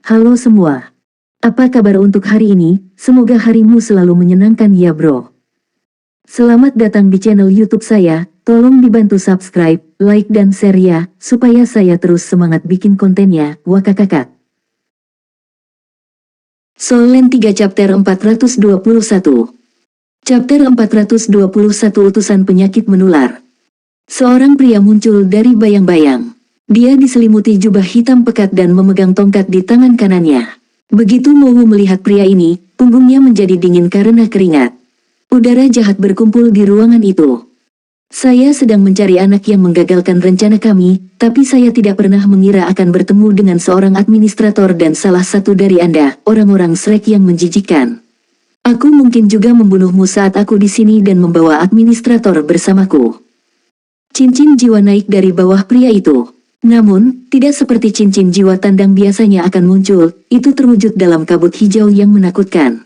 Halo semua. Apa kabar untuk hari ini? Semoga harimu selalu menyenangkan ya bro. Selamat datang di channel YouTube saya. Tolong dibantu subscribe, like dan share ya, supaya saya terus semangat bikin kontennya. Wakakakak. Solen 3 chapter 421. Chapter 421 Utusan Penyakit Menular. Seorang pria muncul dari bayang-bayang. Dia diselimuti jubah hitam pekat dan memegang tongkat di tangan kanannya. Begitu Mowu melihat pria ini, punggungnya menjadi dingin karena keringat. Udara jahat berkumpul di ruangan itu. Saya sedang mencari anak yang menggagalkan rencana kami, tapi saya tidak pernah mengira akan bertemu dengan seorang administrator dan salah satu dari Anda, orang-orang Shrek yang menjijikan. Aku mungkin juga membunuhmu saat aku di sini dan membawa administrator bersamaku. Cincin jiwa naik dari bawah pria itu. Namun, tidak seperti cincin jiwa tandang biasanya akan muncul, itu terwujud dalam kabut hijau yang menakutkan.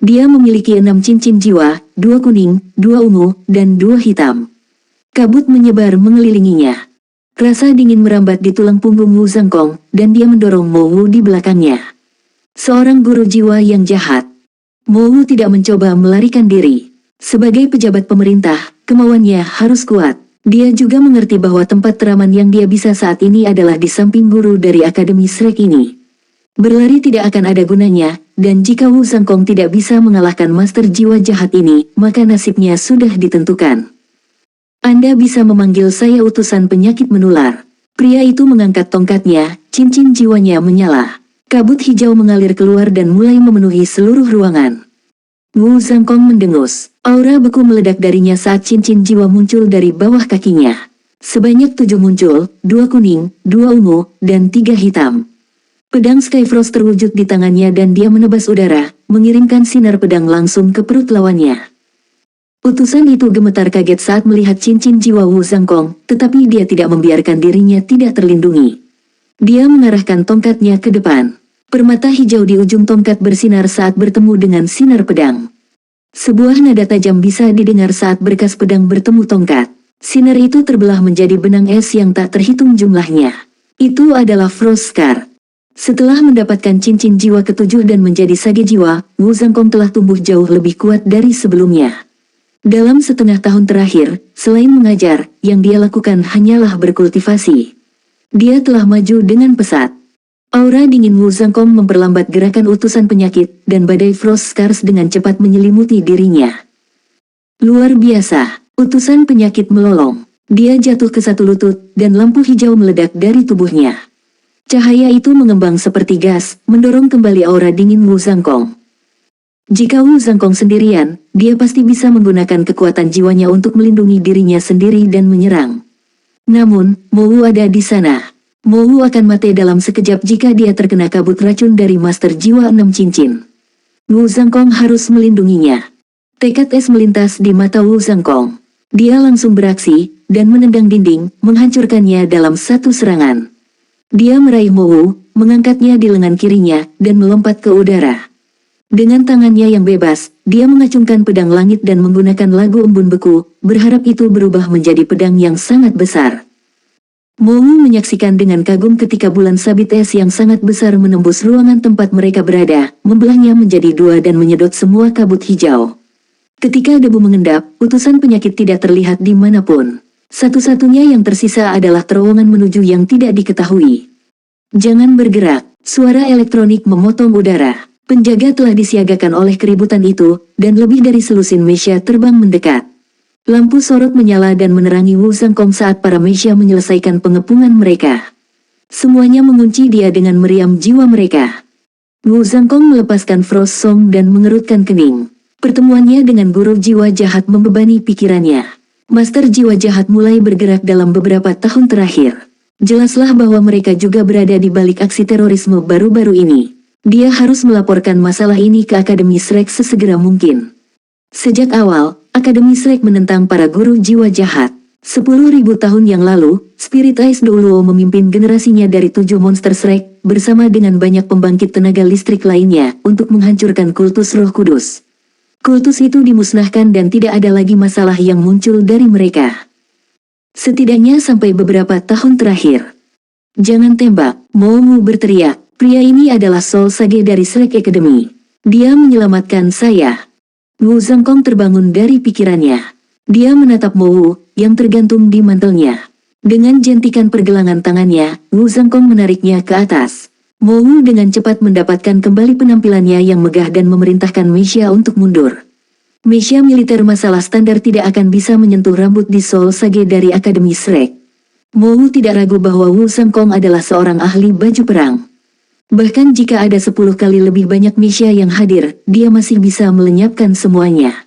Dia memiliki 6 cincin jiwa, 2 kuning, 2 ungu, dan 2 hitam. Kabut menyebar mengelilinginya. Rasa dingin merambat di tulang punggung Wu Zhangkong, dan dia mendorong Mo Wu di belakangnya. Seorang guru jiwa yang jahat. Mo Wu tidak mencoba melarikan diri. Sebagai pejabat pemerintah, kemauannya harus kuat. Dia juga mengerti bahwa tempat teraman yang dia bisa saat ini adalah di samping guru dari Akademi Shrek ini. Berlari tidak akan ada gunanya, dan jika Wu Zhangkong tidak bisa mengalahkan master jiwa jahat ini, maka nasibnya sudah ditentukan. Anda bisa memanggil saya utusan penyakit menular. Pria itu mengangkat tongkatnya, cincin jiwanya menyala. Kabut hijau mengalir keluar dan mulai memenuhi seluruh ruangan. Wu Zhangkong mendengus. Aura beku meledak darinya saat cincin jiwa muncul dari bawah kakinya. Sebanyak 7 muncul, 2 kuning, 2 ungu, dan 3 hitam. Pedang Skyfrost terwujud di tangannya dan dia menebas udara, mengirimkan sinar pedang langsung ke perut lawannya. Utusan itu gemetar kaget saat melihat cincin jiwa Wu Zhangkong, tetapi dia tidak membiarkan dirinya tidak terlindungi. Dia mengarahkan tongkatnya ke depan. Permata hijau di ujung tongkat bersinar saat bertemu dengan sinar pedang. Sebuah nada tajam bisa didengar saat berkas pedang bertemu tongkat. Sinar itu terbelah menjadi benang es yang tak terhitung jumlahnya. Itu adalah Frost Scar. Setelah mendapatkan cincin jiwa ketujuh dan menjadi sage jiwa, Wu Zhangkong telah tumbuh jauh lebih kuat dari sebelumnya. Dalam setengah tahun terakhir, selain mengajar, yang dia lakukan hanyalah berkultivasi. Dia telah maju dengan pesat. Aura dingin Wu Zhangkong memperlambat gerakan utusan penyakit, dan badai Frost Scars dengan cepat menyelimuti dirinya. Luar biasa, utusan penyakit melolong. Dia jatuh ke satu lutut, dan lampu hijau meledak dari tubuhnya. Cahaya itu mengembang seperti gas, mendorong kembali aura dingin Wu Zhangkong. Jika Wu Zhangkong sendirian, dia pasti bisa menggunakan kekuatan jiwanya untuk melindungi dirinya sendiri dan menyerang. Namun, Mo Wu ada di sana. Mo Wu akan mati dalam sekejap jika dia terkena kabut racun dari Master Jiwa 6 Cincin. Wu Zhangkong harus melindunginya. Tekad es melintas di mata Wu Zhangkong. Dia langsung beraksi, dan menendang dinding, menghancurkannya dalam satu serangan. Dia meraih Mo Wu, mengangkatnya di lengan kirinya, dan melompat ke udara. Dengan tangannya yang bebas, dia mengacungkan pedang langit dan menggunakan lagu embun beku, berharap itu berubah menjadi pedang yang sangat besar. Mo Wu menyaksikan dengan kagum ketika bulan sabit es yang sangat besar menembus ruangan tempat mereka berada, membelahnya menjadi 2 dan menyedot semua kabut hijau. Ketika debu mengendap, utusan penyakit tidak terlihat di manapun. Satu-satunya yang tersisa adalah terowongan menuju yang tidak diketahui. Jangan bergerak, suara elektronik memotong udara. Penjaga telah disiagakan oleh keributan itu, dan lebih dari selusin Mesya terbang mendekat. Lampu sorot menyala dan menerangi Wu Zhangkong saat para Mesya menyelesaikan pengepungan mereka. Semuanya mengunci dia dengan meriam jiwa mereka. Wu Zhangkong melepaskan Frost Song dan mengerutkan kening. Pertemuannya dengan guru jiwa jahat membebani pikirannya. Master jiwa jahat mulai bergerak dalam beberapa tahun terakhir. Jelaslah bahwa mereka juga berada di balik aksi terorisme baru-baru ini. Dia harus melaporkan masalah ini ke Akademi Shrek sesegera mungkin. Sejak awal, Akademi Shrek menentang para guru jiwa jahat. 10.000 tahun yang lalu, Spirit Ice Douluo memimpin generasinya dari 7 monster Shrek, bersama dengan banyak pembangkit tenaga listrik lainnya, untuk menghancurkan kultus Roh Kudus. Kultus itu dimusnahkan dan tidak ada lagi masalah yang muncul dari mereka. Setidaknya sampai beberapa tahun terakhir. Jangan tembak, Mo Wu berteriak. Pria ini adalah Soul Sage dari Shrek Academy. Dia menyelamatkan saya. Wu Zhangkong terbangun dari pikirannya. Dia menatap Mo Wu, yang tergantung di mantelnya. Dengan jentikan pergelangan tangannya, Wu Zhangkong menariknya ke atas. Mo Wu dengan cepat mendapatkan kembali penampilannya yang megah dan memerintahkan Meisha untuk mundur. Meisha militer masalah standar tidak akan bisa menyentuh rambut di Soul Sage dari Akademi Shrek. Mo Wu tidak ragu bahwa Wu Zhangkong adalah seorang ahli baju perang. Bahkan jika ada 10 kali lebih banyak Meisha yang hadir, dia masih bisa melenyapkan semuanya.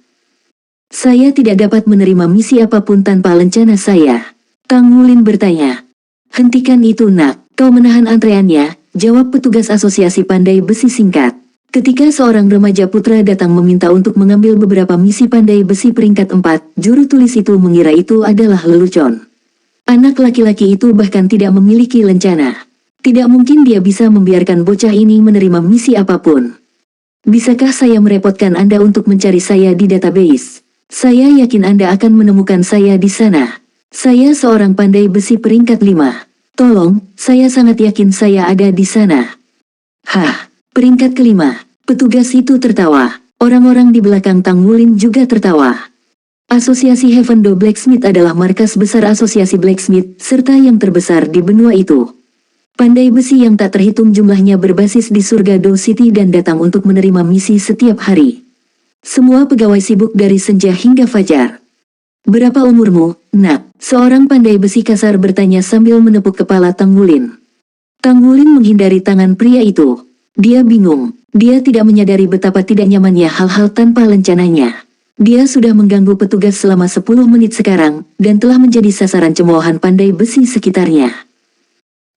Saya tidak dapat menerima misi apapun tanpa lencana saya. Tang Wulin bertanya. Hentikan itu nak, kau menahan antreannya, jawab petugas asosiasi pandai besi singkat. Ketika seorang remaja putra datang meminta untuk mengambil beberapa misi pandai besi peringkat 4, juru tulis itu mengira itu adalah lelucon. Anak laki-laki itu bahkan tidak memiliki lencana. Tidak mungkin dia bisa membiarkan bocah ini menerima misi apapun. Bisakah saya merepotkan Anda untuk mencari saya di database? Saya yakin Anda akan menemukan saya di sana. Saya seorang pandai besi peringkat 5. Tolong, saya sangat yakin saya ada di sana. Hah, peringkat kelima. Petugas itu tertawa. Orang-orang di belakang Tang Wulin juga tertawa. Asosiasi Heavendo Blacksmith adalah markas besar asosiasi blacksmith, serta yang terbesar di benua itu. Pandai besi yang tak terhitung jumlahnya berbasis di surga Dow City dan datang untuk menerima misi setiap hari. Semua pegawai sibuk dari senja hingga fajar. Berapa umurmu, nak? Seorang pandai besi kasar bertanya sambil menepuk kepala Tang Wulin. Tang Wulin menghindari tangan pria itu. Dia bingung. Dia tidak menyadari betapa tidak nyamannya hal-hal tanpa rencananya. Dia sudah mengganggu petugas selama 10 menit sekarang, dan telah menjadi sasaran cemoohan pandai besi sekitarnya.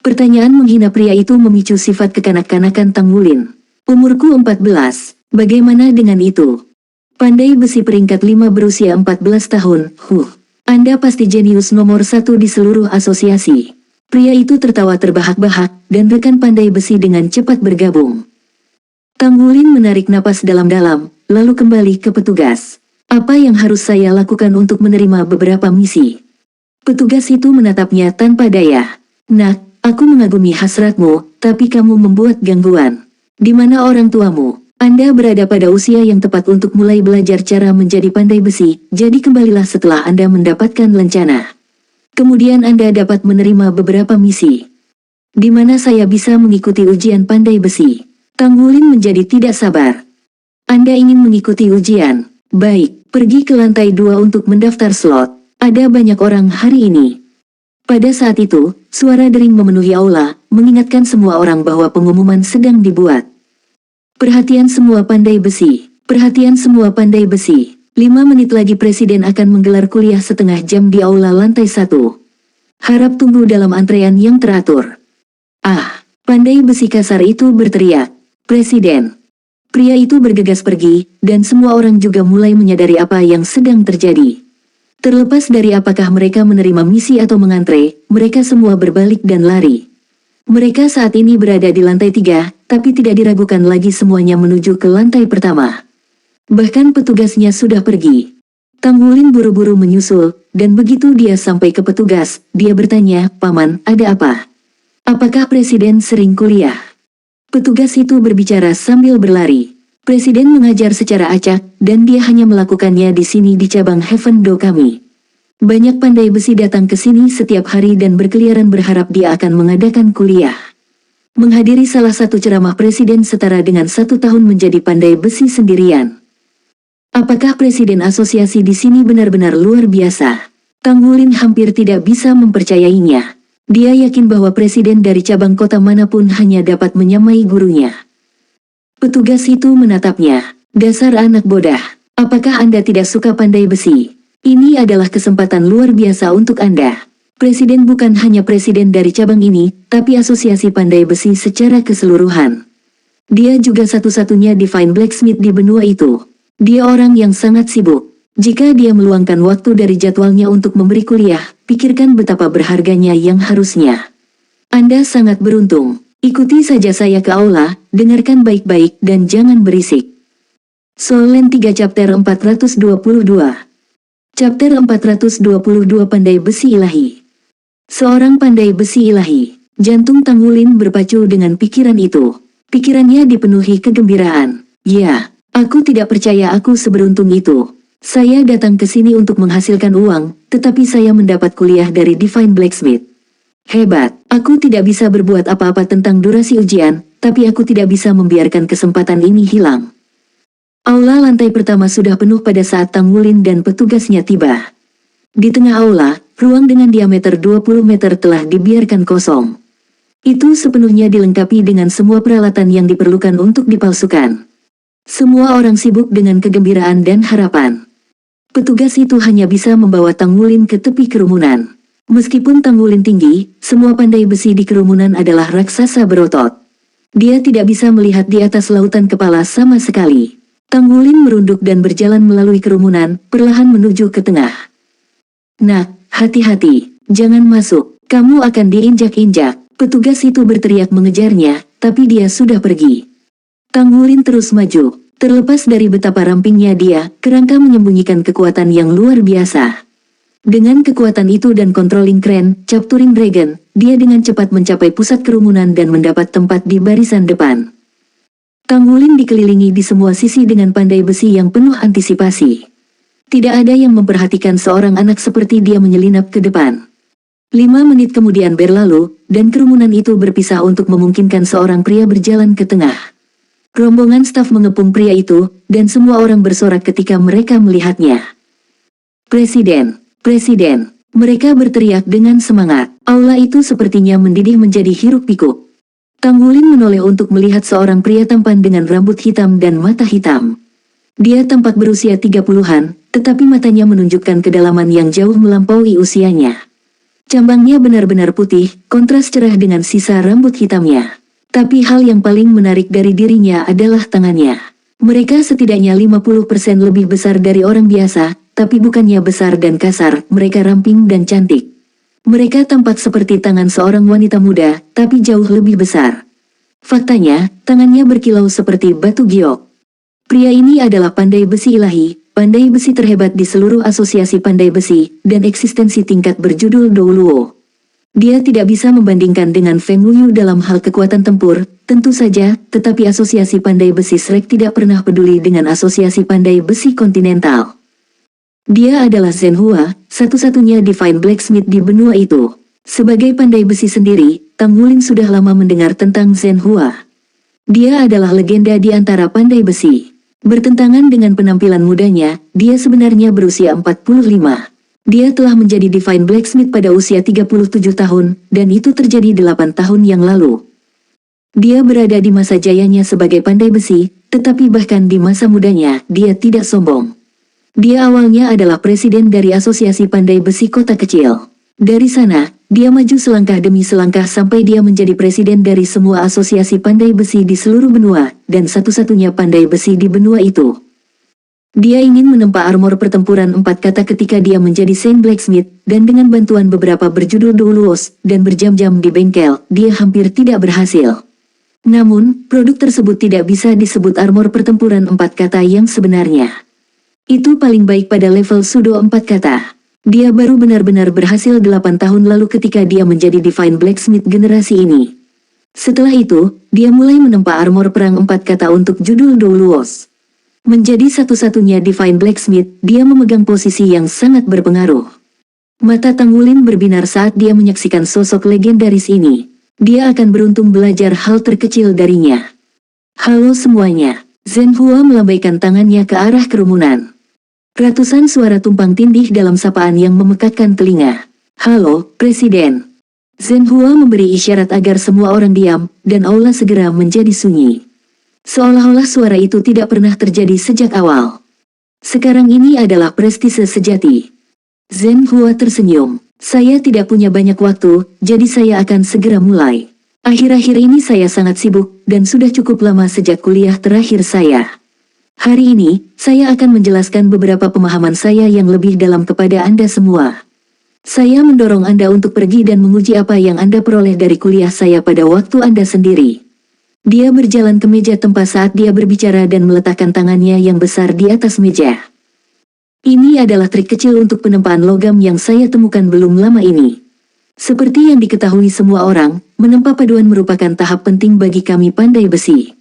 Pertanyaan menghina pria itu memicu sifat kekanak-kanakan Tang Wulin. Umurku 14, bagaimana dengan itu? Pandai besi peringkat 5 berusia 14 tahun, Anda pasti jenius nomor 1 di seluruh asosiasi. Pria itu tertawa terbahak-bahak, dan rekan pandai besi dengan cepat bergabung. Tang Wulin menarik napas dalam-dalam, lalu kembali ke petugas. Apa yang harus saya lakukan untuk menerima beberapa misi? Petugas itu menatapnya tanpa daya. Nak, aku mengagumi hasratmu, tapi kamu membuat gangguan. Di mana orang tuamu? Anda berada pada usia yang tepat untuk mulai belajar cara menjadi pandai besi, jadi kembalilah setelah Anda mendapatkan lencana. Kemudian Anda dapat menerima beberapa misi. Di mana saya bisa mengikuti ujian pandai besi? Tang Wulin menjadi tidak sabar. Anda ingin mengikuti ujian? Baik, pergi ke lantai 2 untuk mendaftar slot. Ada banyak orang hari ini. Pada saat itu, suara dering memenuhi aula, mengingatkan semua orang bahwa pengumuman sedang dibuat. Perhatian semua pandai besi. Perhatian semua pandai besi. 5 menit lagi Presiden akan menggelar kuliah setengah jam di aula lantai 1. Harap tunggu dalam antrean yang teratur. Ah, pandai besi kasar itu berteriak. Presiden. Pria itu bergegas pergi, dan semua orang juga mulai menyadari apa yang sedang terjadi. Terlepas dari apakah mereka menerima misi atau mengantre, mereka semua berbalik dan lari. Mereka saat ini berada di lantai 3, tapi tidak diragukan lagi semuanya menuju ke lantai pertama. Bahkan petugasnya sudah pergi. Tang Wulin buru-buru menyusul, dan begitu dia sampai ke petugas, dia bertanya, Paman, ada apa? Apakah Presiden sering kuliah? Petugas itu berbicara sambil berlari. Presiden mengajar secara acak, dan dia hanya melakukannya di sini di cabang Heavendo kami. Banyak pandai besi datang ke sini setiap hari dan berkeliaran berharap dia akan mengadakan kuliah. Menghadiri salah satu ceramah Presiden setara dengan 1 tahun menjadi pandai besi sendirian. Apakah Presiden asosiasi di sini benar-benar luar biasa? Tang Wulin hampir tidak bisa mempercayainya. Dia yakin bahwa Presiden dari cabang kota manapun hanya dapat menyamai gurunya. Petugas itu menatapnya. Dasar anak bodah, apakah Anda tidak suka pandai besi? Ini adalah kesempatan luar biasa untuk Anda. Presiden bukan hanya presiden dari cabang ini, tapi asosiasi pandai besi secara keseluruhan. Dia juga satu-satunya Divine Blacksmith di benua itu. Dia orang yang sangat sibuk. Jika dia meluangkan waktu dari jadwalnya untuk memberi kuliah, pikirkan betapa berharganya yang harusnya. Anda sangat beruntung. Ikuti saja saya ke aula, dengarkan baik-baik dan jangan berisik. Soul Land 3 Chapter 422. Chapter 422 Pandai Besi Ilahi. Seorang pandai besi ilahi. Jantung Tang Wulin berpacu dengan pikiran itu. Pikirannya dipenuhi kegembiraan. Ya, aku tidak percaya aku seberuntung itu. Saya datang ke sini untuk menghasilkan uang, tetapi saya mendapat kuliah dari Divine Blacksmith. Hebat, aku tidak bisa berbuat apa-apa tentang durasi ujian, tapi aku tidak bisa membiarkan kesempatan ini hilang. Aula lantai pertama sudah penuh pada saat Tang Wulin dan petugasnya tiba. Di tengah aula, ruang dengan diameter 20 meter telah dibiarkan kosong. Itu sepenuhnya dilengkapi dengan semua peralatan yang diperlukan untuk dipalsukan. Semua orang sibuk dengan kegembiraan dan harapan. Petugas itu hanya bisa membawa Tang Wulin ke tepi kerumunan. Meskipun Tang Wulin tinggi, semua pandai besi di kerumunan adalah raksasa berotot. Dia tidak bisa melihat di atas lautan kepala sama sekali. Tang Wulin merunduk dan berjalan melalui kerumunan, perlahan menuju ke tengah. Nak, hati-hati, jangan masuk, kamu akan diinjak-injak. Petugas itu berteriak mengejarnya, tapi dia sudah pergi. Tang Wulin terus maju. Terlepas dari betapa rampingnya dia, kerangka menyembunyikan kekuatan yang luar biasa. Dengan kekuatan itu dan controlling crane, capturing dragon, dia dengan cepat mencapai pusat kerumunan dan mendapat tempat di barisan depan. Tang Wulin dikelilingi di semua sisi dengan pandai besi yang penuh antisipasi. Tidak ada yang memperhatikan seorang anak seperti dia menyelinap ke depan. 5 menit kemudian berlalu, dan kerumunan itu berpisah untuk memungkinkan seorang pria berjalan ke tengah. Rombongan staf mengepung pria itu, dan semua orang bersorak ketika mereka melihatnya. Presiden, Presiden, mereka berteriak dengan semangat. Aula itu sepertinya mendidih menjadi hiruk-pikuk. Tang Wulin menoleh untuk melihat seorang pria tampan dengan rambut hitam dan mata hitam. Dia tampak berusia 30-an, tetapi matanya menunjukkan kedalaman yang jauh melampaui usianya. Cambangnya benar-benar putih, kontras cerah dengan sisa rambut hitamnya. Tapi hal yang paling menarik dari dirinya adalah tangannya. Mereka setidaknya 50% lebih besar dari orang biasa, tapi bukannya besar dan kasar, mereka ramping dan cantik. Mereka tampak seperti tangan seorang wanita muda, tapi jauh lebih besar. Faktanya, tangannya berkilau seperti batu giok. Pria ini adalah pandai besi ilahi, pandai besi terhebat di seluruh asosiasi pandai besi, dan eksistensi tingkat berjudul Douluo. Dia tidak bisa membandingkan dengan Feng Wuyu dalam hal kekuatan tempur, tentu saja, tetapi asosiasi pandai besi Shrek tidak pernah peduli dengan asosiasi pandai besi kontinental. Dia adalah Zhen Hua, satu-satunya Divine Blacksmith di benua itu. Sebagai pandai besi sendiri, Tang Wulin sudah lama mendengar tentang Zhen Hua. Dia adalah legenda di antara pandai besi. Bertentangan dengan penampilan mudanya, dia sebenarnya berusia 45. Dia telah menjadi Divine Blacksmith pada usia 37 tahun, dan itu terjadi 8 tahun yang lalu. Dia berada di masa jayanya sebagai pandai besi, tetapi bahkan di masa mudanya, dia tidak sombong. Dia awalnya adalah presiden dari Asosiasi Pandai Besi Kota Kecil. Dari sana, dia maju selangkah demi selangkah sampai dia menjadi presiden dari semua asosiasi pandai besi di seluruh benua, dan satu-satunya pandai besi di benua itu. Dia ingin menempa armor pertempuran 4 kata ketika dia menjadi Saint Blacksmith, dan dengan bantuan beberapa berjudul Douluos, dan berjam-jam di bengkel, dia hampir tidak berhasil. Namun, produk tersebut tidak bisa disebut armor pertempuran 4 kata yang sebenarnya. Itu paling baik pada level Sudo 4 kata. Dia baru benar-benar berhasil 8 tahun lalu ketika dia menjadi Divine Blacksmith generasi ini. Setelah itu, dia mulai menempa armor perang 4 kata untuk judul Douluos. Menjadi satu-satunya Divine Blacksmith, dia memegang posisi yang sangat berpengaruh. Mata Tang Wulin berbinar saat dia menyaksikan sosok legendaris ini. Dia akan beruntung belajar hal terkecil darinya. Halo semuanya. Zhen Hua melambaikan tangannya ke arah kerumunan. Ratusan suara tumpang tindih dalam sapaan yang memekakkan telinga. Halo, Presiden. Zhen Hua memberi isyarat agar semua orang diam, dan aula segera menjadi sunyi. Seolah-olah suara itu tidak pernah terjadi sejak awal. Sekarang ini adalah prestise sejati. Zhen Hua tersenyum. Saya tidak punya banyak waktu, jadi saya akan segera mulai. Akhir-akhir ini saya sangat sibuk, dan sudah cukup lama sejak kuliah terakhir saya. Hari ini, saya akan menjelaskan beberapa pemahaman saya yang lebih dalam kepada Anda semua. Saya mendorong Anda untuk pergi dan menguji apa yang Anda peroleh dari kuliah saya pada waktu Anda sendiri. Dia berjalan ke meja tempat saat dia berbicara dan meletakkan tangannya yang besar di atas meja. Ini adalah trik kecil untuk penempaan logam yang saya temukan belum lama ini. Seperti yang diketahui semua orang, menempa paduan merupakan tahap penting bagi kami pandai besi.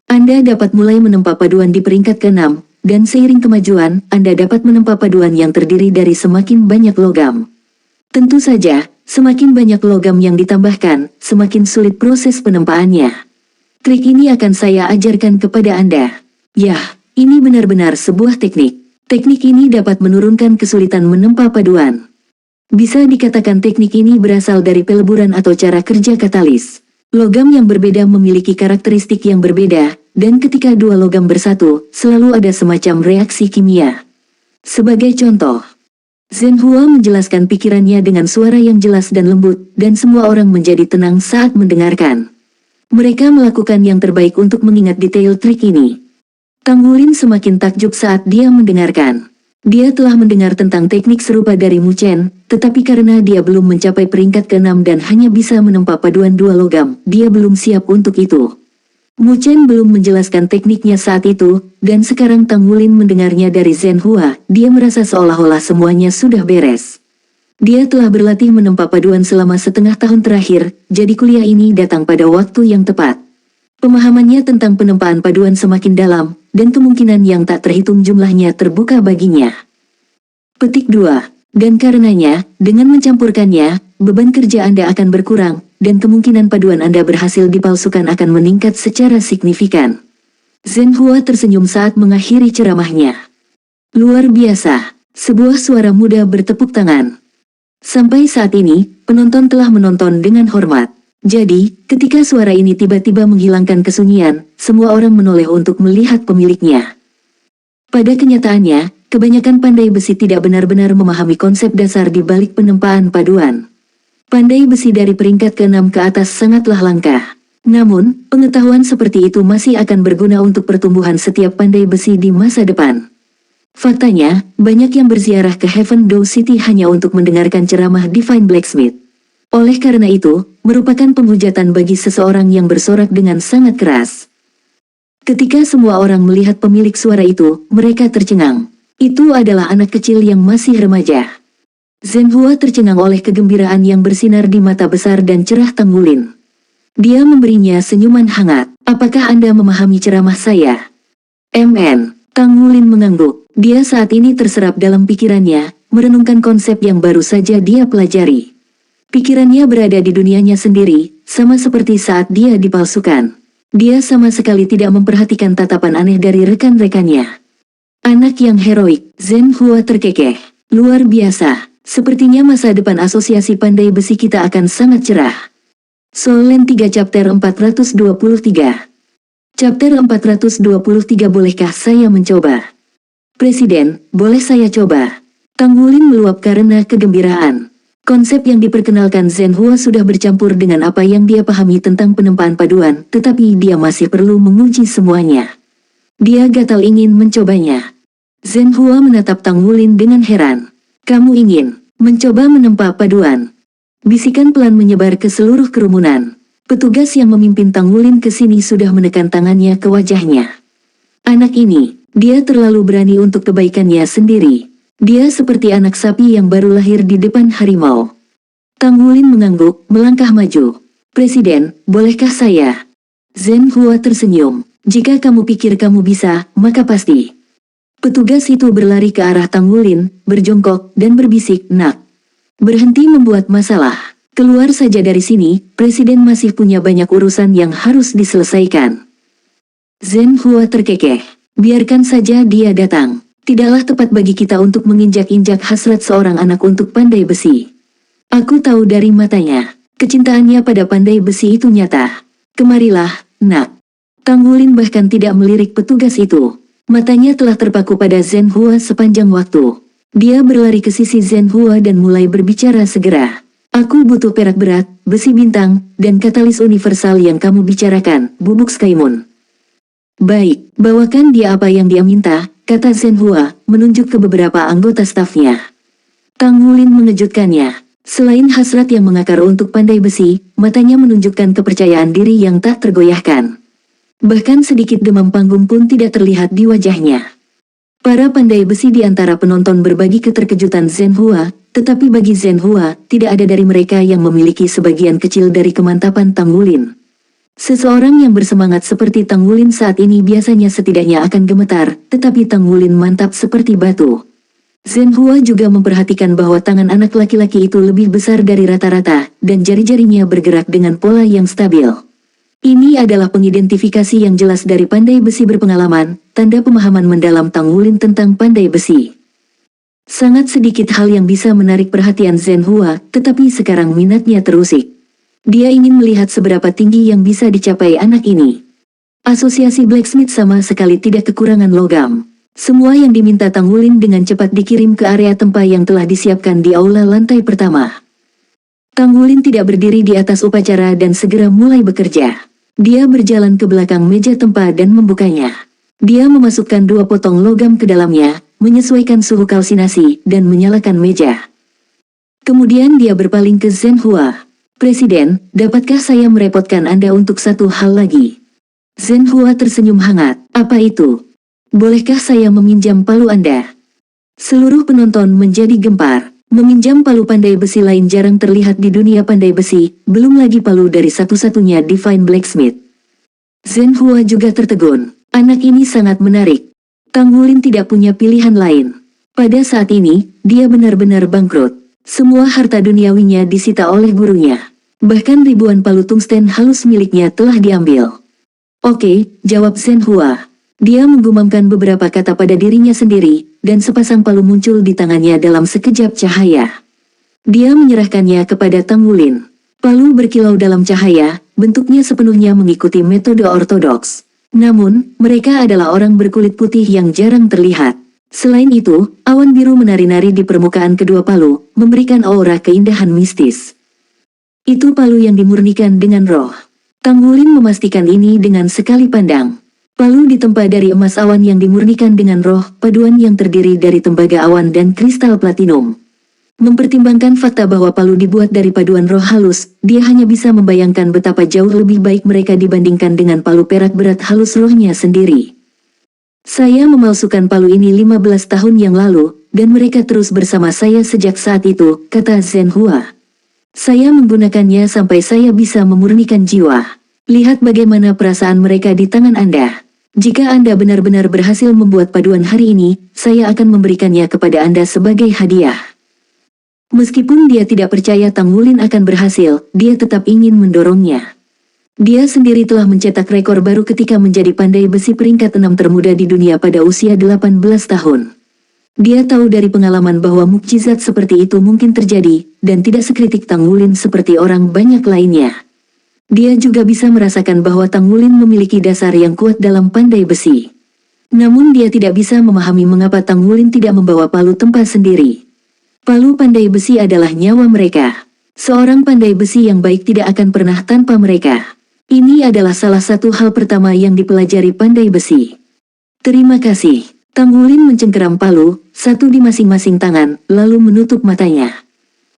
Anda dapat mulai menempa paduan di peringkat ke-6, dan seiring kemajuan, Anda dapat menempa paduan yang terdiri dari semakin banyak logam. Tentu saja, semakin banyak logam yang ditambahkan, semakin sulit proses penempaannya. Trik ini akan saya ajarkan kepada Anda. Yah, ini benar-benar sebuah teknik. Teknik ini dapat menurunkan kesulitan menempa paduan. Bisa dikatakan teknik ini berasal dari peleburan atau cara kerja katalis. Logam yang berbeda memiliki karakteristik yang berbeda, dan ketika dua logam bersatu, selalu ada semacam reaksi kimia. Sebagai contoh, Zhenhua menjelaskan pikirannya dengan suara yang jelas dan lembut, dan semua orang menjadi tenang saat mendengarkan. Mereka melakukan yang terbaik untuk mengingat detail trik ini. Tang Wulin semakin takjub saat dia mendengarkan. Dia telah mendengar tentang teknik serupa dari Mu Chen, tetapi karena dia belum mencapai peringkat ke-6 dan hanya bisa menempa paduan dua logam, dia belum siap untuk itu. Mu Chen belum menjelaskan tekniknya saat itu, dan sekarang Tang Wulin mendengarnya dari Zhenhua, dia merasa seolah-olah semuanya sudah beres. Dia telah berlatih menempa paduan selama setengah tahun terakhir, jadi kuliah ini datang pada waktu yang tepat. Pemahamannya tentang penempaan paduan semakin dalam, dan kemungkinan yang tak terhitung jumlahnya terbuka baginya. Petik 2. Dan karenanya, dengan mencampurkannya, beban kerja Anda akan berkurang, dan kemungkinan paduan Anda berhasil dipalsukan akan meningkat secara signifikan. Zhenhua tersenyum saat mengakhiri ceramahnya. Luar biasa, sebuah suara muda bertepuk tangan. Sampai saat ini, penonton telah menonton dengan hormat. Jadi, ketika suara ini tiba-tiba menghilangkan kesunyian, semua orang menoleh untuk melihat pemiliknya. Pada kenyataannya, kebanyakan pandai besi tidak benar-benar memahami konsep dasar di balik penempaan paduan. Pandai besi dari peringkat ke-6 ke atas sangatlah langka. Namun, pengetahuan seperti itu masih akan berguna untuk pertumbuhan setiap pandai besi di masa depan. Faktanya, banyak yang berziarah ke Heaven Dow City hanya untuk mendengarkan ceramah Divine Blacksmith. Oleh karena itu, merupakan penghujatan bagi seseorang yang bersorak dengan sangat keras. Ketika semua orang melihat pemilik suara itu, mereka tercengang. Itu adalah anak kecil yang masih remaja. Zhenhua tercengang oleh kegembiraan yang bersinar di mata besar dan cerah Tang Wulin. Dia memberinya senyuman hangat. Apakah Anda memahami ceramah saya? MN. Tang Wulin mengangguk. Dia saat ini terserap dalam pikirannya, merenungkan konsep yang baru saja dia pelajari. Pikirannya berada di dunianya sendiri, sama seperti saat dia dipalsukan. Dia sama sekali tidak memperhatikan tatapan aneh dari rekan-rekannya. Anak yang heroik, Zhenhua terkekeh. Luar biasa, sepertinya masa depan asosiasi pandai besi kita akan sangat cerah. Solen 3 Chapter 423. Chapter 423. Bolehkah saya mencoba? Presiden, boleh saya coba? Tang Wulin meluap karena kegembiraan. Konsep yang diperkenalkan Zhenhua sudah bercampur dengan apa yang dia pahami tentang penempaan paduan, tetapi dia masih perlu menguji semuanya. Dia gatal ingin mencobanya. Zhenhua menatap Tang Wulin dengan heran. Kamu ingin mencoba menempa paduan? Bisikan pelan menyebar ke seluruh kerumunan. Petugas yang memimpin Tang Wulin ke sini sudah menekan tangannya ke wajahnya. Anak ini, dia terlalu berani untuk kebaikannya sendiri. Dia seperti anak sapi yang baru lahir di depan harimau. Tang Wulin mengangguk, melangkah maju. Presiden, bolehkah saya? Zhenhua tersenyum. Jika kamu pikir kamu bisa, maka pasti. Petugas itu berlari ke arah Tang Wulin, berjongkok, dan berbisik, nak. Berhenti membuat masalah. Keluar saja dari sini, Presiden masih punya banyak urusan yang harus diselesaikan. Zhenhua terkekeh. Biarkan saja dia datang. Tidaklah tepat bagi kita untuk menginjak-injak hasrat seorang anak untuk pandai besi. Aku tahu dari matanya, kecintaannya pada pandai besi itu nyata. Kemarilah, nak. Tang Wulin bahkan tidak melirik petugas itu. Matanya telah terpaku pada Zhenhua sepanjang waktu. Dia berlari ke sisi Zhenhua dan mulai berbicara segera. Aku butuh perak berat, besi bintang, dan katalis universal yang kamu bicarakan, Bubuk Skymoon. Baik, bawakan dia apa yang dia minta, kata Zhenhua, menunjuk ke beberapa anggota stafnya. Tang Wulin mengejutkannya. Selain hasrat yang mengakar untuk pandai besi, matanya menunjukkan kepercayaan diri yang tak tergoyahkan. Bahkan sedikit demam panggung pun tidak terlihat di wajahnya. Para pandai besi di antara penonton berbagi keterkejutan Zhenhua, tetapi bagi Zhenhua, tidak ada dari mereka yang memiliki sebagian kecil dari kemantapan Tang Wulin. Seseorang yang bersemangat seperti Tang Wulin saat ini biasanya setidaknya akan gemetar, tetapi Tang Wulin mantap seperti batu. Zhenhua juga memperhatikan bahwa tangan anak laki-laki itu lebih besar dari rata-rata, dan jari-jarinya bergerak dengan pola yang stabil. Ini adalah pengidentifikasi yang jelas dari pandai besi berpengalaman, tanda pemahaman mendalam Tang Wulin tentang pandai besi. Sangat sedikit hal yang bisa menarik perhatian Zhenhua, tetapi sekarang minatnya terusik. Dia ingin melihat seberapa tinggi yang bisa dicapai anak ini. Asosiasi Blacksmith sama sekali tidak kekurangan logam. Semua yang diminta Tang Wulin dengan cepat dikirim ke area tempat yang telah disiapkan di aula lantai pertama. Tang Wulin tidak berdiri di atas upacara dan segera mulai bekerja. Dia berjalan ke belakang meja tempat dan membukanya. Dia memasukkan 2 potong logam ke dalamnya, menyesuaikan suhu kalsinasi, dan menyalakan meja. Kemudian dia berpaling ke Zhenhua. "Presiden, dapatkah saya merepotkan Anda untuk satu hal lagi?" Zhenhua tersenyum hangat. "Apa itu? Bolehkah saya meminjam palu Anda?" Seluruh penonton menjadi gempar. Meminjam palu pandai besi lain jarang terlihat di dunia pandai besi, belum lagi palu dari satu-satunya Divine Blacksmith. Zhenhua juga tertegun. Anak ini sangat menarik. Tang Wulin tidak punya pilihan lain. Pada saat ini, dia benar-benar bangkrut. Semua harta duniawinya disita oleh gurunya. Bahkan ribuan palu tungsten halus miliknya telah diambil. "Oke," jawab Zhenhua. Dia menggumamkan beberapa kata pada dirinya sendiri, dan sepasang palu muncul di tangannya dalam sekejap cahaya. Dia menyerahkannya kepada Tang Wulin. Palu berkilau dalam cahaya, bentuknya sepenuhnya mengikuti metode ortodoks. Namun, mereka adalah orang berkulit putih yang jarang terlihat. Selain itu, awan biru menari-nari di permukaan kedua palu, memberikan aura keindahan mistis. Itu palu yang dimurnikan dengan roh. Tang Wulin memastikan ini dengan sekali pandang. Palu ditempa dari emas awan yang dimurnikan dengan roh, paduan yang terdiri dari tembaga awan dan kristal platinum. Mempertimbangkan fakta bahwa palu dibuat dari paduan roh halus, dia hanya bisa membayangkan betapa jauh lebih baik mereka dibandingkan dengan palu perak berat halus rohnya sendiri. "Saya memalsukan palu ini 15 tahun yang lalu, dan mereka terus bersama saya sejak saat itu," kata Zhenhua. "Saya menggunakannya sampai saya bisa memurnikan jiwa. Lihat bagaimana perasaan mereka di tangan Anda. Jika Anda benar-benar berhasil membuat paduan hari ini, saya akan memberikannya kepada Anda sebagai hadiah." Meskipun dia tidak percaya Tang Wulin akan berhasil, dia tetap ingin mendorongnya. Dia sendiri telah mencetak rekor baru ketika menjadi pandai besi peringkat 6 termuda di dunia pada usia 18 tahun. Dia tahu dari pengalaman bahwa mukjizat seperti itu mungkin terjadi, dan tidak sekritik Tang Wulin seperti orang banyak lainnya. Dia juga bisa merasakan bahwa Tang Wulin memiliki dasar yang kuat dalam pandai besi. Namun dia tidak bisa memahami mengapa Tang Wulin tidak membawa palu tempat sendiri. Palu pandai besi adalah nyawa mereka. Seorang pandai besi yang baik tidak akan pernah tanpa mereka. Ini adalah salah satu hal pertama yang dipelajari pandai besi. "Terima kasih." Tang Wulin mencengkeram palu, satu di masing-masing tangan, lalu menutup matanya.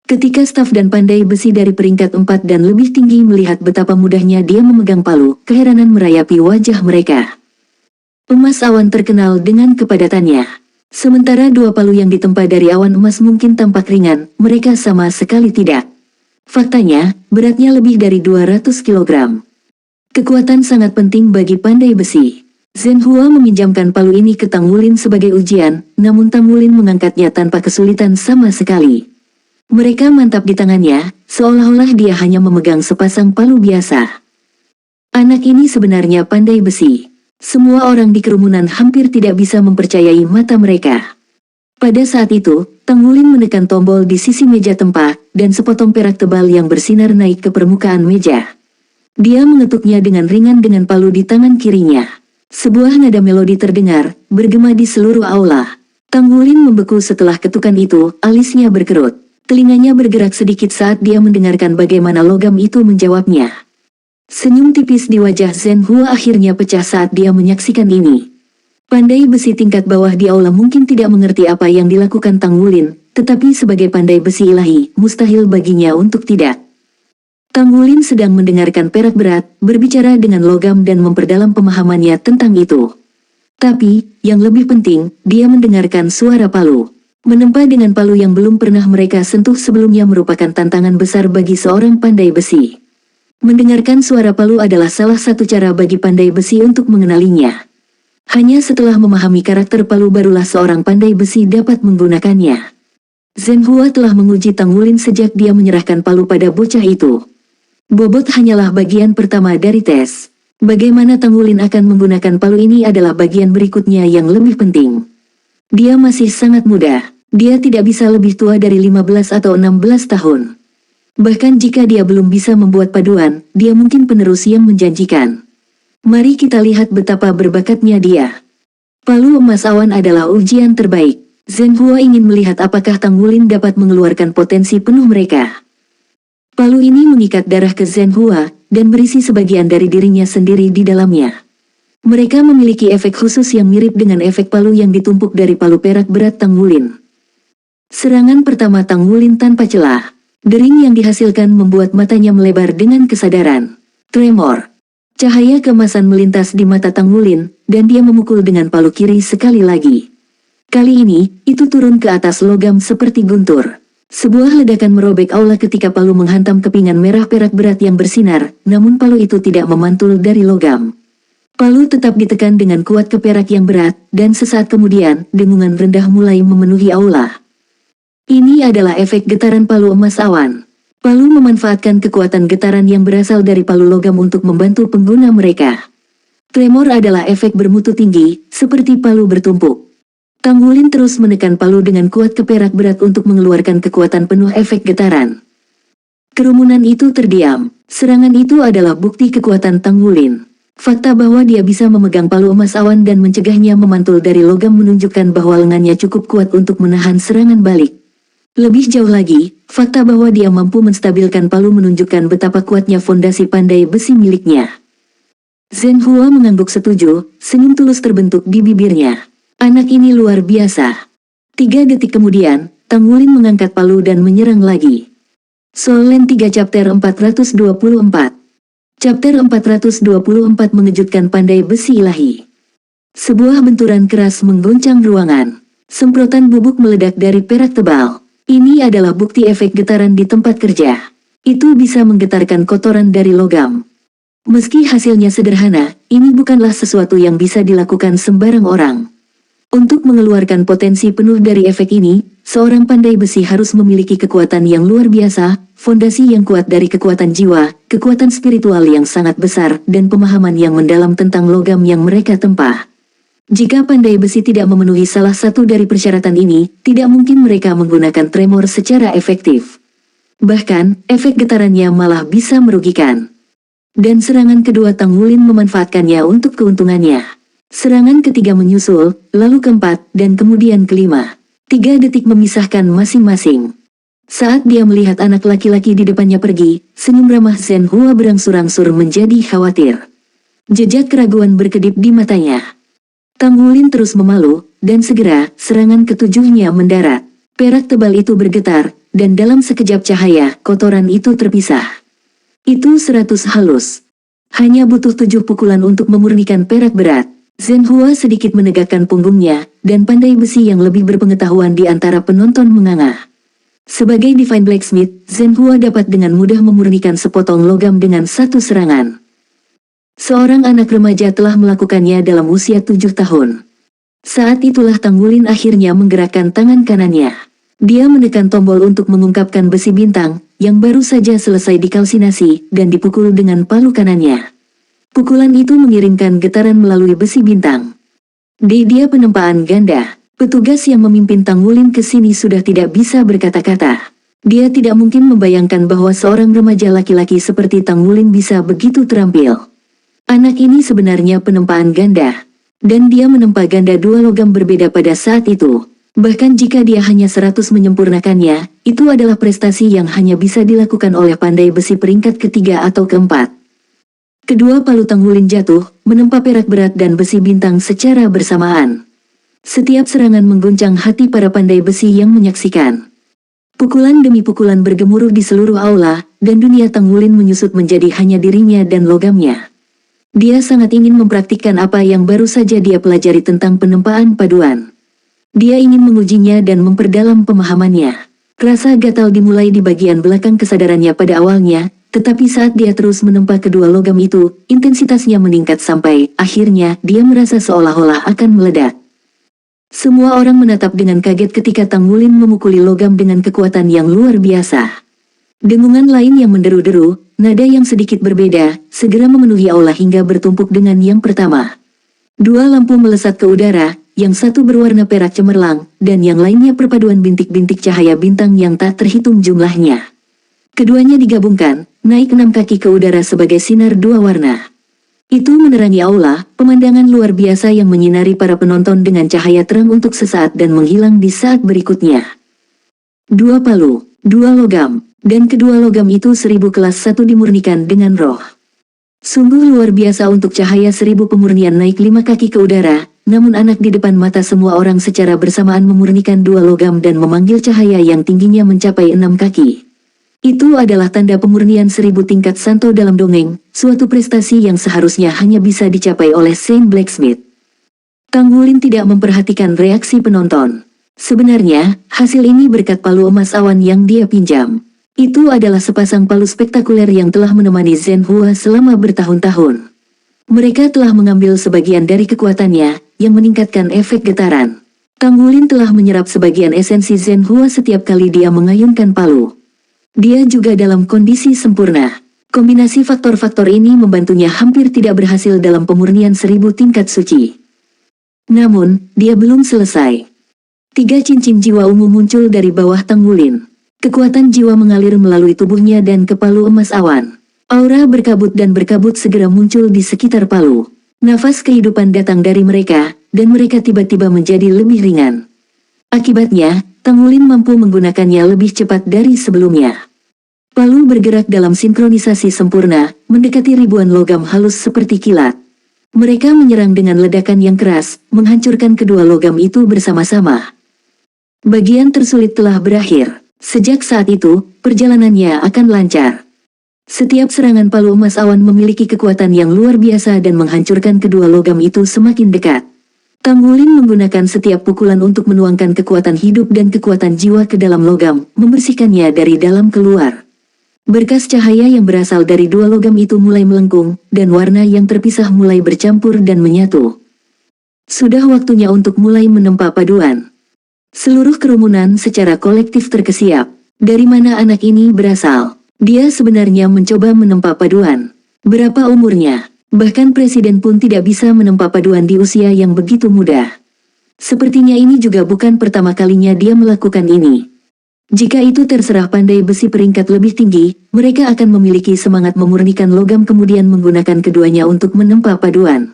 Ketika staf dan pandai besi dari peringkat 4 dan lebih tinggi melihat betapa mudahnya dia memegang palu, keheranan merayapi wajah mereka. Emas awan terkenal dengan kepadatannya. Sementara 2 palu yang ditempa dari awan emas mungkin tampak ringan, mereka sama sekali tidak. Faktanya, beratnya lebih dari 200 kg. Kekuatan sangat penting bagi pandai besi. Zhenhua meminjamkan palu ini ke Tang Wulin sebagai ujian, namun Tang Wulin mengangkatnya tanpa kesulitan sama sekali. Mereka mantap di tangannya, seolah-olah dia hanya memegang sepasang palu biasa. Anak ini sebenarnya pandai besi. Semua orang di kerumunan hampir tidak bisa mempercayai mata mereka. Pada saat itu, Tang Wulin menekan tombol di sisi meja tempat, dan sepotong perak tebal yang bersinar naik ke permukaan meja. Dia mengetuknya dengan ringan dengan palu di tangan kirinya. Sebuah nada melodi terdengar, bergema di seluruh aula. Tang Wulin membeku setelah ketukan itu, alisnya berkerut. Telinganya bergerak sedikit saat dia mendengarkan bagaimana logam itu menjawabnya. Senyum tipis di wajah Zhenhua akhirnya pecah saat dia menyaksikan ini. Pandai besi tingkat bawah di aula mungkin tidak mengerti apa yang dilakukan Tang Wulin, tetapi sebagai pandai besi ilahi, mustahil baginya untuk tidak. Tang Wulin sedang mendengarkan perak berat, berbicara dengan logam dan memperdalam pemahamannya tentang itu. Tapi, yang lebih penting, dia mendengarkan suara palu. Menempa dengan palu yang belum pernah mereka sentuh sebelumnya merupakan tantangan besar bagi seorang pandai besi. Mendengarkan suara palu adalah salah satu cara bagi pandai besi untuk mengenalinya. Hanya setelah memahami karakter palu barulah seorang pandai besi dapat menggunakannya. Zhenhua telah menguji Tang Wulin sejak dia menyerahkan palu pada bocah itu. Bobot hanyalah bagian pertama dari tes. Bagaimana Tang Wulin akan menggunakan palu ini adalah bagian berikutnya yang lebih penting. Dia masih sangat muda. Dia tidak bisa lebih tua dari 15 atau 16 tahun. Bahkan jika dia belum bisa membuat paduan, dia mungkin penerus yang menjanjikan. Mari kita lihat betapa berbakatnya dia. Palu emas awan adalah ujian terbaik. Zhenhua ingin melihat apakah Tang Wulin dapat mengeluarkan potensi penuh mereka. Palu ini mengikat darah ke Zhenhua, dan berisi sebagian dari dirinya sendiri di dalamnya. Mereka memiliki efek khusus yang mirip dengan efek palu yang ditumpuk dari palu perak berat Tang Wulin. Serangan pertama Tang Wulin tanpa celah. Dering yang dihasilkan membuat matanya melebar dengan kesadaran. Tremor. Cahaya keemasan melintas di mata Tang Wulin, dan dia memukul dengan palu kiri sekali lagi. Kali ini, itu turun ke atas logam seperti guntur. Sebuah ledakan merobek aula ketika palu menghantam kepingan merah perak berat yang bersinar, namun palu itu tidak memantul dari logam. Palu tetap ditekan dengan kuat ke perak yang berat, dan sesaat kemudian, dengungan rendah mulai memenuhi aula. Ini adalah efek getaran palu emas awan. Palu memanfaatkan kekuatan getaran yang berasal dari palu logam untuk membantu pengguna mereka. Tremor adalah efek bermutu tinggi, seperti palu bertumpuk. Tang Wulin terus menekan palu dengan kuat ke perak berat untuk mengeluarkan kekuatan penuh efek getaran. Kerumunan itu terdiam. Serangan itu adalah bukti kekuatan Tang Wulin. Fakta bahwa dia bisa memegang palu emas awan dan mencegahnya memantul dari logam menunjukkan bahwa lengannya cukup kuat untuk menahan serangan balik. Lebih jauh lagi, fakta bahwa dia mampu menstabilkan palu menunjukkan betapa kuatnya fondasi pandai besi miliknya. Zhenhua mengangguk setuju, senyum tulus terbentuk di bibirnya. Anak ini luar biasa. 3 detik kemudian, Tang Wulin mengangkat palu dan menyerang lagi. Soul Land 3 Chapter 424. Chapter 424 mengejutkan pandai besi ilahi. Sebuah benturan keras mengguncang ruangan. Semprotan bubuk meledak dari perak tebal. Ini adalah bukti efek getaran di tempat kerja. Itu bisa menggetarkan kotoran dari logam. Meski hasilnya sederhana, ini bukanlah sesuatu yang bisa dilakukan sembarang orang. Untuk mengeluarkan potensi penuh dari efek ini, seorang pandai besi harus memiliki kekuatan yang luar biasa, fondasi yang kuat dari kekuatan jiwa, kekuatan spiritual yang sangat besar, dan pemahaman yang mendalam tentang logam yang mereka tempa. Jika pandai besi tidak memenuhi salah satu dari persyaratan ini, tidak mungkin mereka menggunakan tremor secara efektif. Bahkan, efek getarannya malah bisa merugikan. Dan serangan kedua Tang Wulin memanfaatkannya untuk keuntungannya. Serangan ketiga menyusul, lalu keempat, dan kemudian kelima. 3 detik memisahkan masing-masing. Saat dia melihat anak laki-laki di depannya pergi, senyum ramah Zhenhua berangsur-angsur menjadi khawatir. Jejak keraguan berkedip di matanya. Tang Wulin terus memalu, dan segera, serangan ketujuhnya mendarat. Perak tebal itu bergetar, dan dalam sekejap cahaya, kotoran itu terpisah. Itu 100 halus. Hanya butuh 7 pukulan untuk memurnikan perak berat. Zhenhua sedikit menegakkan punggungnya, dan pandai besi yang lebih berpengetahuan di antara penonton menganga. Sebagai Divine Blacksmith, Zhenhua dapat dengan mudah memurnikan sepotong logam dengan satu serangan. Seorang anak remaja telah melakukannya dalam usia 7 tahun. Saat itulah Tang Wulin akhirnya menggerakkan tangan kanannya. Dia menekan tombol untuk mengungkapkan besi bintang, yang baru saja selesai dikalsinasi, dan dipukul dengan palu kanannya. Pukulan itu mengirimkan getaran melalui besi bintang. Dia penempaan ganda. Petugas yang memimpin Tang Wulin ke sini sudah tidak bisa berkata-kata. Dia tidak mungkin membayangkan bahwa seorang remaja laki-laki seperti Tang Wulin bisa begitu terampil. Anak ini sebenarnya penempaan ganda, dan dia menempa ganda 2 logam berbeda pada saat itu. Bahkan jika dia hanya 100 menyempurnakannya, itu adalah prestasi yang hanya bisa dilakukan oleh pandai besi peringkat ketiga atau keempat. Kedua palu Tang Wulin jatuh, menempa perak berat dan besi bintang secara bersamaan. Setiap serangan mengguncang hati para pandai besi yang menyaksikan. Pukulan demi pukulan bergemuruh di seluruh aula, dan dunia Tang Wulin menyusut menjadi hanya dirinya dan logamnya. Dia sangat ingin mempraktikkan apa yang baru saja dia pelajari tentang penempaan paduan. Dia ingin mengujinya dan memperdalam pemahamannya. Rasa gatal dimulai di bagian belakang kesadarannya pada awalnya, tetapi saat dia terus menempa kedua logam itu, intensitasnya meningkat sampai, akhirnya, dia merasa seolah-olah akan meledak. Semua orang menatap dengan kaget ketika Tang Wulin memukuli logam dengan kekuatan yang luar biasa. Dengungan lain yang menderu-deru, nada yang sedikit berbeda, segera memenuhi aula hingga bertumpuk dengan yang pertama. Dua lampu melesat ke udara, yang satu berwarna perak cemerlang, dan yang lainnya perpaduan bintik-bintik cahaya bintang yang tak terhitung jumlahnya. Keduanya digabungkan, naik 6 kaki ke udara sebagai sinar dua warna. Itu menerangi aula, pemandangan luar biasa yang menyinari para penonton dengan cahaya terang untuk sesaat dan menghilang di saat berikutnya. Dua palu, dua logam, dan kedua logam itu 1000 kelas 1 dimurnikan dengan roh. Sungguh luar biasa untuk cahaya 1000 pemurnian naik 5 kaki ke udara, namun anak di depan mata semua orang secara bersamaan memurnikan dua logam dan memanggil cahaya yang tingginya mencapai 6 kaki. Itu adalah tanda pemurnian 1000 tingkat santo dalam dongeng, suatu prestasi yang seharusnya hanya bisa dicapai oleh Saint Blacksmith. Tang Wulin tidak memperhatikan reaksi penonton. Sebenarnya, hasil ini berkat palu emas awan yang dia pinjam. Itu adalah sepasang palu spektakuler yang telah menemani Zhen Hua selama bertahun-tahun. Mereka telah mengambil sebagian dari kekuatannya, yang meningkatkan efek getaran. Tang Wulin telah menyerap sebagian esensi Zhen Hua setiap kali dia mengayunkan palu. Dia juga dalam kondisi sempurna. Kombinasi faktor-faktor ini membantunya hampir tidak berhasil dalam pemurnian 1000 tingkat suci. Namun, dia belum selesai. 3 cincin jiwa ungu muncul dari bawah Tang Wulin. Kekuatan jiwa mengalir melalui tubuhnya dan ke palu emas awan. Aura berkabut dan berkabut segera muncul di sekitar palu. Nafas kehidupan datang dari mereka, dan mereka tiba-tiba menjadi lebih ringan. Akibatnya, Tang Wulin mampu menggunakannya lebih cepat dari sebelumnya. Palu bergerak dalam sinkronisasi sempurna, mendekati ribuan logam halus seperti kilat. Mereka menyerang dengan ledakan yang keras, menghancurkan kedua logam itu bersama-sama. Bagian tersulit telah berakhir. Sejak saat itu, perjalanannya akan lancar. Setiap serangan palu emas awan memiliki kekuatan yang luar biasa dan menghancurkan kedua logam itu semakin dekat. Tang Wulin menggunakan setiap pukulan untuk menuangkan kekuatan hidup dan kekuatan jiwa ke dalam logam, membersihkannya dari dalam keluar. Berkas cahaya yang berasal dari dua logam itu mulai melengkung, dan warna yang terpisah mulai bercampur dan menyatu. Sudah waktunya untuk mulai menempa paduan. Seluruh kerumunan secara kolektif terkesiap. Dari mana anak ini berasal? Dia sebenarnya mencoba menempa paduan. Berapa umurnya? Bahkan presiden pun tidak bisa menempa paduan di usia yang begitu muda. Sepertinya ini juga bukan pertama kalinya dia melakukan ini. Jika itu terserah pandai besi peringkat lebih tinggi, mereka akan memiliki semangat memurnikan logam kemudian menggunakan keduanya untuk menempa paduan.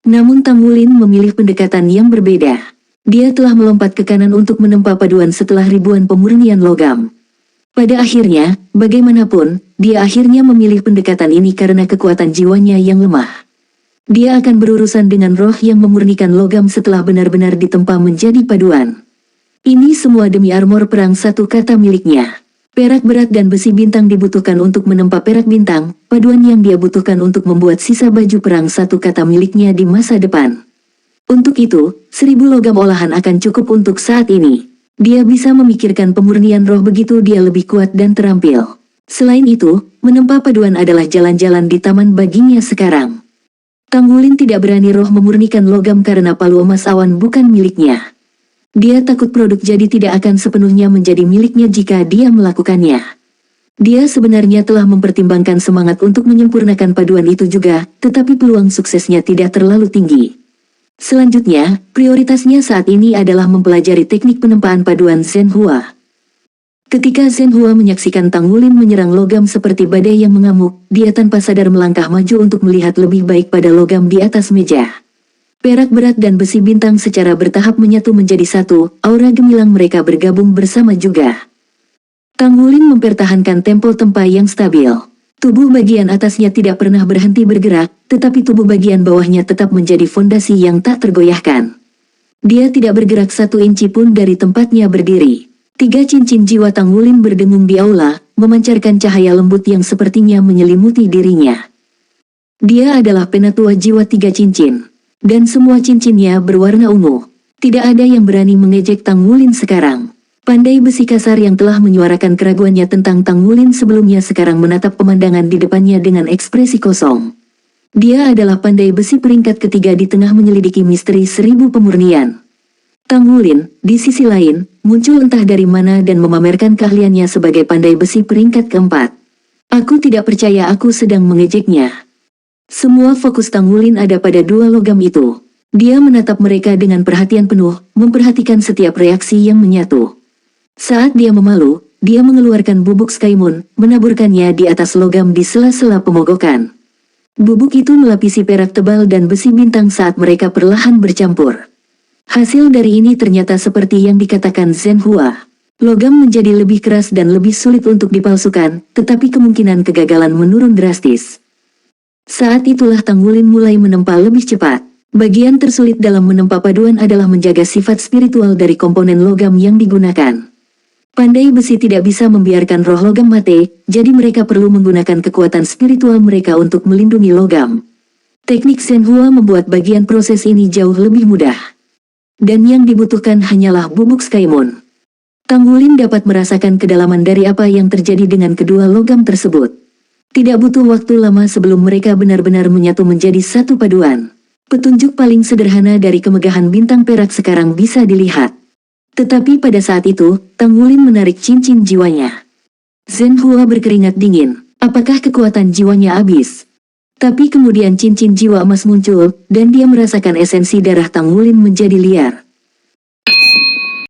Namun Tang Wulin memilih pendekatan yang berbeda. Dia telah melompat ke kanan untuk menempa paduan setelah ribuan pemurnian logam. Pada akhirnya, bagaimanapun, dia akhirnya memilih pendekatan ini karena kekuatan jiwanya yang lemah. Dia akan berurusan dengan roh yang memurnikan logam setelah benar-benar ditempa menjadi paduan. Ini semua demi armor perang satu kata miliknya. Perak berat dan besi bintang dibutuhkan untuk menempa perak bintang, paduan yang dia butuhkan untuk membuat sisa baju perang satu kata miliknya di masa depan. Untuk itu, 1000 logam olahan akan cukup untuk saat ini. Dia bisa memikirkan pemurnian roh begitu dia lebih kuat dan terampil. Selain itu, menempa paduan adalah jalan-jalan di taman baginya sekarang. Tang Wulin tidak berani roh memurnikan logam karena palu emas awan bukan miliknya. Dia takut produk jadi tidak akan sepenuhnya menjadi miliknya jika dia melakukannya. Dia sebenarnya telah mempertimbangkan semangat untuk menyempurnakan paduan itu juga, tetapi peluang suksesnya tidak terlalu tinggi. Selanjutnya, prioritasnya saat ini adalah mempelajari teknik penempaan paduan Zhen Hua. Ketika Zhen Hua menyaksikan Tang Wulin menyerang logam seperti badai yang mengamuk, dia tanpa sadar melangkah maju untuk melihat lebih baik pada logam di atas meja. Perak berat dan besi bintang secara bertahap menyatu menjadi satu, aura gemilang mereka bergabung bersama juga. Tang Wulin mempertahankan tempo tempa yang stabil. Tubuh bagian atasnya tidak pernah berhenti bergerak, tetapi tubuh bagian bawahnya tetap menjadi fondasi yang tak tergoyahkan. Dia tidak bergerak 1 inci pun dari tempatnya berdiri. 3 cincin jiwa Tang Wulin berdengung di aula, memancarkan cahaya lembut yang sepertinya menyelimuti dirinya. Dia adalah penatua jiwa 3 cincin. Dan semua cincinnya berwarna ungu. Tidak ada yang berani mengejek Tang Wulin sekarang. Pandai besi kasar yang telah menyuarakan keraguannya tentang Tang Wulin sebelumnya sekarang menatap pemandangan di depannya dengan ekspresi kosong. Dia adalah pandai besi peringkat ketiga di tengah menyelidiki misteri 1000 pemurnian. Tang Wulin, di sisi lain, muncul entah dari mana dan memamerkan keahliannya sebagai pandai besi peringkat keempat. Aku tidak percaya aku sedang mengejeknya. Semua fokus Tang Wulin ada pada dua logam itu. Dia menatap mereka dengan perhatian penuh, memperhatikan setiap reaksi yang menyatu. Saat dia memalu, dia mengeluarkan bubuk Skymoon, menaburkannya di atas logam di sela-sela pemogokan. Bubuk itu melapisi perak tebal dan besi bintang saat mereka perlahan bercampur. Hasil dari ini ternyata seperti yang dikatakan Zhen Hua. Logam menjadi lebih keras dan lebih sulit untuk dipalsukan, tetapi kemungkinan kegagalan menurun drastis. Saat itulah Tang Wulin mulai menempa lebih cepat. Bagian tersulit dalam menempa paduan adalah menjaga sifat spiritual dari komponen logam yang digunakan. Pandai besi tidak bisa membiarkan roh logam mati, jadi mereka perlu menggunakan kekuatan spiritual mereka untuk melindungi logam. Teknik Zhen Hua membuat bagian proses ini jauh lebih mudah. Dan yang dibutuhkan hanyalah bubuk Skymoon. Tang Wulin dapat merasakan kedalaman dari apa yang terjadi dengan kedua logam tersebut. Tidak butuh waktu lama sebelum mereka benar-benar menyatu menjadi satu paduan. Petunjuk paling sederhana dari kemegahan bintang perak sekarang bisa dilihat. Tetapi pada saat itu, Tang Wulin menarik cincin jiwanya. Zhen Hua berkeringat dingin. Apakah kekuatan jiwanya habis? Tapi kemudian cincin jiwa emas muncul, dan dia merasakan esensi darah Tang Wulin menjadi liar.